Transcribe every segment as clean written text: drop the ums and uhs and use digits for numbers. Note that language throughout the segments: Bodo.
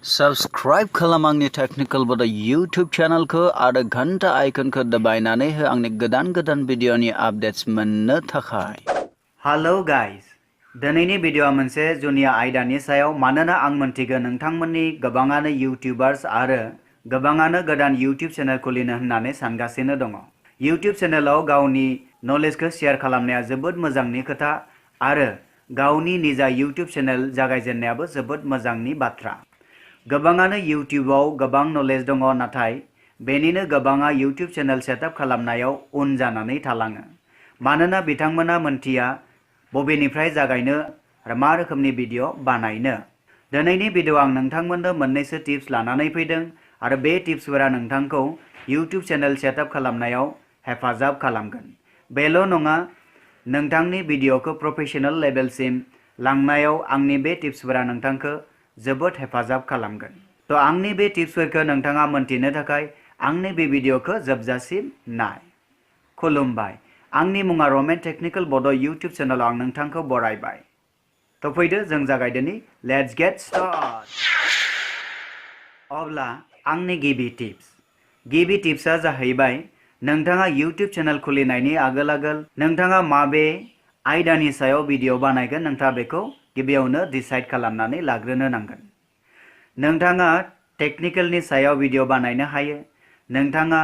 Subscribe खालाम आंनि टेक्निकल बड YouTube चेनेलखौ आरो घन्टा आइकनखौ दबायनानै हो आंनि गोदान भिडिअनि आपडेट्स मोननो थाखाय। हेलो गाइस, दिनैनि भिडिअआ मोनसे जुनिया आयदानि सायाव मानोना आं मोनथिगौ नोंथांमोननि गोबाङानो यूट्यूबार्स आरो गोबाङानो गोदान यूट्यूब चेनेल खुलिनो होननानै सानगासिनो दङ। यूट्यूब चेनेलाव गावनि नलेजखौ शेयार खालामनाया जोबोद मोजांनि खोथा आरो गावनि निजा यूट्यूब चेनेल जागायजेननायाबो जोबोद मोजांनि बाथ्रा। गोबाङानो यूट्यूबाव गोबां नलेज दङ, नाथाय बेनिनो गोबाङा यूट्यूब चेनेल सेटआप खालामनायाव उन जानानै थालाङो मानोना बिथांमोना मोनथिया बबेनिफ्राय जागायनो आरो मा रोखोमनि भिडिअ बानायनो। दिनैनि भिडिअआव आं नोंथांमोननो मोननैसो टिप्स लानानै फैदों आरो बे टिप्सफोरा नोंथांखौ यूट्यूब चेनेल सेटआप खालामनायाव हेफाजाब खालामगोन। बेल' नङा, नोंथांनि भिडिअखौ प्रोफेशनल लेभेलसिम लांनायाव आंनि बे टिप्सफोरा नोंथांखौ जोबोद हेफाजाब खालामगोन। तो आंनि बे टिप्सफोरखौ नोंथाङा मोनथिनो थाखाय आंनि बे भिडिअखौ जोबजासिम नाय। खुलुमबाय, आंनि मुङा रमेन टेक्निकल बड यूट्यूब चेनेलाव आं नोंथांखौ बरायबाय। तो फैदो जों जागायदोनि। Let's get start. अब्ला आंनि गिबि टिप्सआ जाहैबाय, नोंथाङा यूट्यूब चेनेल खुलिनायनि आगोल नोंथाङा माबे आयदानि सायाव भिडिअ बानायगोन नोंथाङा बेखौ गिबियावनो डिसाइड खालामनानै लाग्रोनो नांगोन। नोंथाङा टेक्निकेलनि सायाव भिडिअ बानायनो हायो, नोंथाङा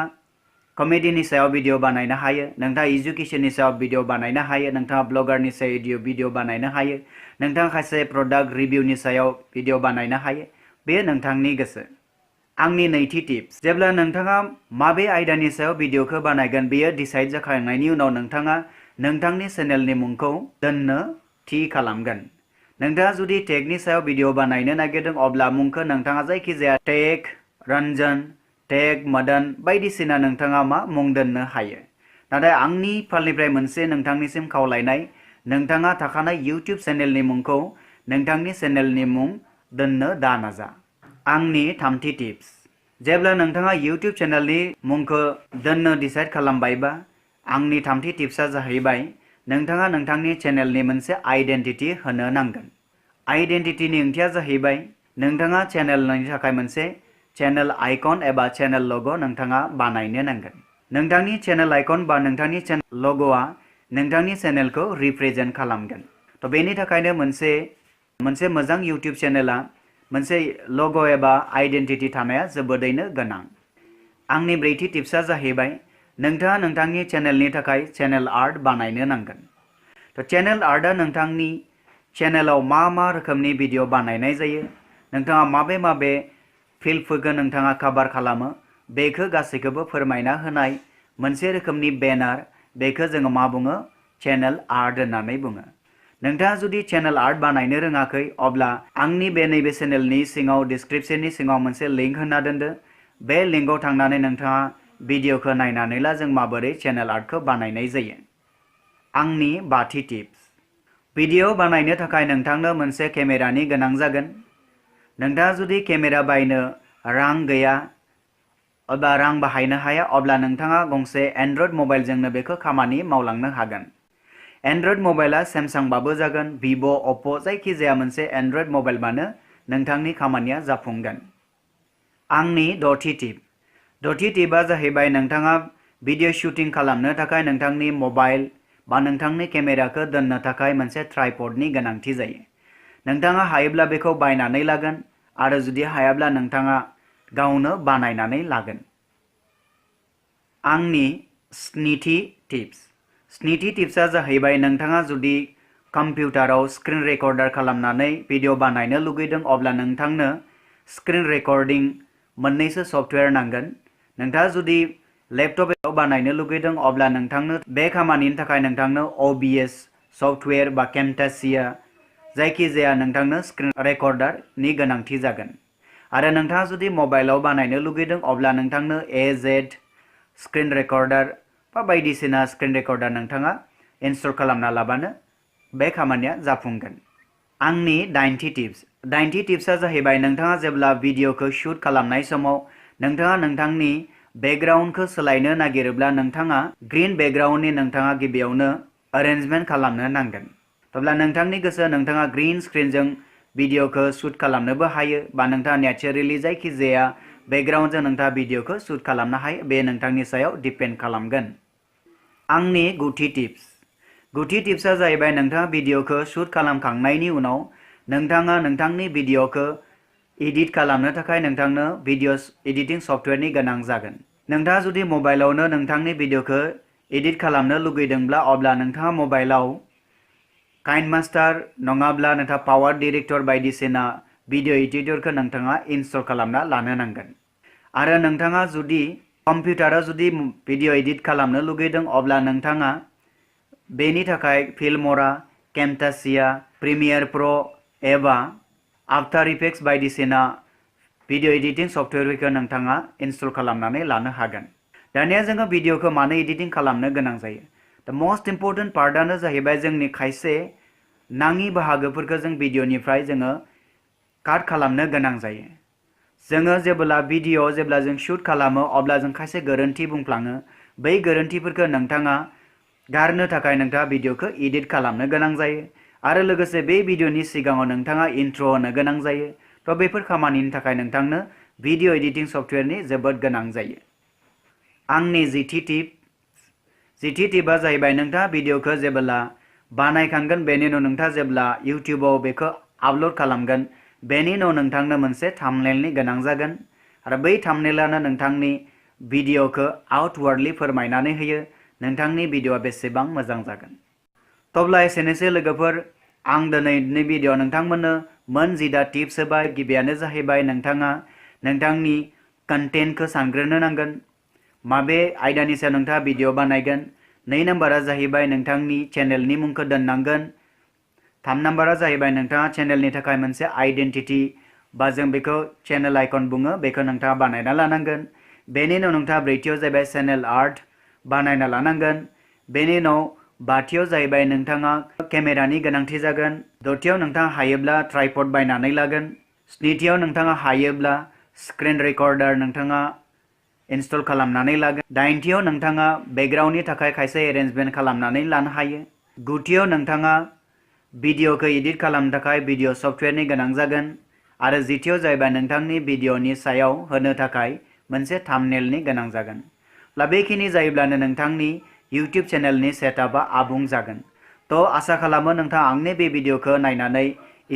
कमेडीनि सायाव भिडिअ बानायनो हायो, नोंथाङा एजुकेशननि सायाव भिडिअ बानायनो हायो, नोंथाङा ब्लगारनि सायाव भिडिअ बानायनो हायो, नोंथाङा खायसे प्रडाक्ट रिभिउनि सायाव भिडिअ बानायनो हायो। बेयो नोंथांनि गोसो। आंनि नैथि टिप्स, जेब्ला नोंथाङा माबे आयदानि सायाव भिडिअखौ बानायगोन बेयो डिसाइड जाखांनायनि उनाव नोंथाङा नोंथांनि चेनेलनि मुंखौ दोननो थि खालामगोन। नोंथाङा जुदि टेगनि सायाव भिडिअ बानायनो नागिरदों अब्ला मुंखौ नोंथाङा जायखिजाया टेग रन्जन, टेग मदन बायदिसिना नोंथाङा मुं दोननो हायो। नाथाय आंनि फालनिफ्राय मोनसे नोंथांनिसिम खावलायनाय, नोंथाङा थाखानाय यूट्यूब चेनेलनि मुंखौ नोंथांनि चेनेलनि मुं दोननो दानाजा। आंनि थामथि टिप्स, जेब्ला नोंथाङा यूट्यूब चेनेलनि मुंखौ दोननो डिसाइड खालामबायबा आंनि थामथि टिप्सआ जाहैबाय, नोंथाङा नोंथांनि चेनेलनि मोनसे आइडेन्टिटी होनो नांगोन। आइडेन्टिटीनि ओंथिया जाहैबाय, नोंथाङा चेनेलनि थाखाय मोनसे चेनेल आइकन एबा चेनेल लग' नोंथाङा बानायनो नांगोन। नोंथांनि चेनेल आइकन बा नोंथांनि चेनेल लग'आ नोंथांनि चेनेलखौ रिप्रेजेन्ट खालामगोन। तो बेनि थाखायनो मोनसे मोजां यूट्यूब चेनेला मोनसे लग' एबा आइडेन्टिटी थानाया जोबोदैनो गोनां। आंनि ब्रैथि टिप्सआ जाहैबाय, नोंथाङा नोंथांनि चेनेलनि थाखाय चेनेल आर्ट बानायनो नांगोन। तो चेनेल आर्टआ नोंथांनि चेनेलाव मा रोखोमनि भिडिअ बानायनाय जायो, नोंथाङा माबे फिल्डफोरखौ नोंथाङा कभार खालामो, बेखौ गासैखौबो फोरमायना होनाय मोनसे रोखोमनि बेनार, बेखौ जोङो मा बुङो? चेनेल आर्ट होननानै बुङो। नोंथाङा जुदि चेनेल आर्ट बानायनो रोङाखै अब्ला आंनि नैबे चेनेलनि सिङाव डिस्क्रिप्शननि सिङाव मोनसे लिंक होना दोनदो। बे लिंकआव थांनानै नोंथाङा भिडिअखौ नायनानै ला जों माबोरै चेनेल आर्टखौ बानायनाय जायो। आंनि बाथि टिप्स, भिडिअ बानायनो थाखाय नोंथांनो मोनसे केमेरानि गोनां जागोन। नोंथाङा जुदि केमेरा बायनो रां गैया एबा रां बाहायनो हाया अब्ला नोंथाङा गंसे एन्ड्रइड मबाइलजोंनो बेखौ खामानि मावलांनो हागोन। एन्ड्रइड मबाइला सेमसांबाबो जागोन, भिभ', अप्प' जायखिजाया मोनसे एन्ड्रइड मबाइलबानो नोंथांनि खामानिया जाफुंगोन। आंनि दथि टिपआ जाहैबाय, नोंथाङा भिडिअ शुटिं खालामनो थाखाय नोंथांनि मबाइल बा नोंथांनि केमेराखौ दोननो थाखाय मोनसे ट्राइपडनि गोनांथि जायो। नोंथाङा हायोब्ला बेखौ बायनानै लागोन आरो जुदि हायाब्ला नोंथाङा गावनो बानायनानै लागोन। आंनि स्निथि टिप्सआ जाहैबाय, नोंथाङा जुदि कम्पिउटाराव स्क्रिन रेकर्डार खालामनानै भिडिअ बानायनो लुगैदों अब्ला नोंथांनो स्क्रिन रेकर्डिं मोननैसो सफ्टवेयर नांगोन। नोंथाङा जुदि लेपटपआव बानायनो लुगैदों अब्ला नोंथांनो बे खामानिनि थाखाय नोंथांनो OBS सफ्टवेयर बा केमटासिया जायखिजाया नोंथांनो स्क्रिन रेकर्डारनि गोनांथि जागोन। आरो नोंथाङा जुदि मबाइलाव बानायनो लुगैदों अब्ला नोंथांनो AZ स्क्रिन रेकर्डार बा बायदिसिना स्क्रिन रेकर्डार नोंथाङा इनस्टल खालामना लाबानो बे खामानिया जाफुंगोन। आंनि दाइनथि टिप्सआ जाहैबाय, नोंथाङा जेब्ला भिडिअखौ शुट खालामनाय समाव नोंथाङा नोंथांनि बेकग्राउन्डखौ सोलायनो नागिरोब्ला नोंथाङा ग्रीन बेकग्राउन्डनि नोंथाङा गिबियावनो एरेन्जमेन्ट खालामनो नांगोन। अब्ला नोंथांनि गोसो, नोंथाङा ग्रीन स्क्रिनजों भिडिअखौ शुट खालामनोबो हायो बा नोंथाङा नेचारेलि जायखिजाया बेकग्राउन्डजों नोंथाङा भिडिअखौ शुट खालामनो हायो बे नोंथांनि सायाव डिपेन्ड खालामगोन। आंनि गुथि टिप्सआ जाहैबाय नोंथाङा भिडिअखौ शुट खालामखांनायनि उनाव नोंथाङा नोंथांनि भिडिअखौ एडिट खालामनो थाखाय नोंथांनो भिडिअ एडिटिं सफ्टवेयरनि गोनां जागोन। नोंथाङा जुदि मबाइलावनो नोंथांनि भिडिअखौ एडिट खालामनो लुगैदोंब्ला अब्ला नोंथाङा मबाइलाव काइनमास्टार नङाब्ला नोंथाङा पावार डिरेक्टर बायदिसिना भिडिअ एडिटरखौ नोंथाङा इनस्टल खालामना लानो नांगोन। आरो नोंथाङा जुदि कम्पिउटाराव जुदि भिडिअ एडिट खालामनो लुगैदों अब्ला नोंथाङा बेनि थाखाय फिल्मरा, केमटासिया, प्रिमियार प्र एबा आफ्टार इफेक्ट्स बायदिसिना भिडिअ एडिटिं सफ्टवेयरखौ नोंथाङा इनस्टल खालामनानै लानो हागोन। दानिया जोङो भिडिअखौ मानो एडिटिं खालामनो गोनां जायो? दा मस्ट इम्परटेन्ट पार्टआनो जाहैबाय जोंनि खायसे नाङि बाहागोफोरखौ जों भिडिअनिफ्राय जोङो काट खालामनो गोनां जायो। जोङो जेब्ला जों शुट खालामो अब्ला जों खायसे गोरोन्थि बुंफ्लाङो। बै गोरोन्थिफोरखौ नोंथाङा गारनो थाखाय नोंथाङा भिडिअखौ एडिट खालामनो गोनां जायो आरो लोगोसे बे भिडिअनि सिगाङाव नोंथाङा इन्ट्र होनो गोनां जायो। थ' बेफोर खामानिनि थाखाय नोंथांनो भिडिअ एडिटिं सफ्टवेयरनि जोबोद गोनां जायो। आंनि जिथि टिपआ जाहैबाय नोंथाङा भिडिअखौ जेब्ला बानायखांगोन बेनि उनाव नोंथाङा जेब्ला इउटिउबाव बेखौ आपल'ड खालामगोन बेनि उनाव नोंथांनो मोनसे थाम्बनेलनि गोनां जागोन आरो बै थाम्बनेलानो नोंथांनि भिडिअखौ आउटवार्डलि फोरमायनानै होयो नोंथांनि भिडिअआ बेसेबां मोजां जागोन। तब्ला एसेनोसै लोगोफोर, आं दिनैनि भिडिअ नोंथांमोननो मोन 10 टिप्स होबाय। गिबियानो जाहैबाय नोंथाङा नोंथांनि कन्टेन्टखौ सानग्रोनो नांगोन, माबे आयदानि सायाव नोंथाङा भिडिअ बानायगोन। 2 नाम्बारा जाहैबाय नोंथांनि चेनेलनि मुंखौ दोननांगोन। 3 नाम्बारा जाहैबाय नोंथाङा चेनेलनि थाखाय मोनसे आइडेन्टिटि बा जों बेखौ चेनेल आइकन बुङो बेखौ नोंथाङा बानायना लानांगोन। बेनि उनाव नोंथाङा 4थियाव जाहैबाय चेनेल आर्ट बानायना लानांगोन। बेनि उनाव 5थियाव जाहैबाय नोंथाङा केमेरानि गोनांथि जागोन। 6थियाव नोंथाङा हायोब्ला ट्राइपड बायनानै लागोन। 7थियाव नोंथाङा हायोब्ला स्क्रिन रेकर्डार नोंथाङा इनस्टल खालामनानै लागोन। 8थियाव नोंथाङा बेकग्राउन्डनि थाखाय खायसे एरेन्जमेन्ट खालामनानै लानो हायो। 9थियाव नोंथाङा भिडिअखौ एडिट खालामनो थाखाय भिडिअ सफ्टवेयरनि गोनां जागोन आरो 10थियाव जाहैबाय नोंथांनि भिडिअनि सायाव होनो थाखाय मोनसे थाम्बनेलनि गोनां जागोन। बेखिनि जायोब्लानो नोंथांनि इउटिउब चेनेलनि सेटआपआ आबुं जागोन। थ' आसा खालामो नोंथाङा आंनि बे भिडिअखौ नायनानै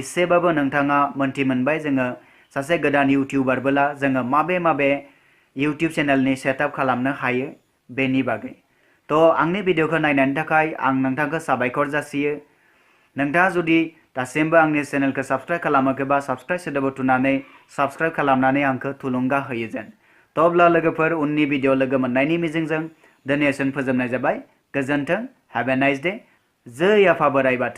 एसेबाबो नोंथाङा मोनथि मोनबाय जोङो सासे गोदान इउटिउबारबोला जोङो माबे इउटिउब चेनेलनि सेटआप खालामनो हायो बेनि बागै। थ' आंनि भिडिअखौ नायनायनि थाखाय आं नोंथांखौ साबायखर जासियो। नोंथाङा जुदि दासिमबो आंनि चेनेलखौ साबस्क्राइब खालामाखैबा साबस्क्राइब सोदोबखौ थुनानै साबस्क्राइब खालामनानै आंखौ थुलुंगा होयो जेन। थ' अब्ला लोगोफोर उननि भिडिअ लोगो मोननायनि मिजिंजों दिनै फोजोबनाय जाबाय। गोजोन्थों। Have a nice day. जै आफा बोराइ बाथौ।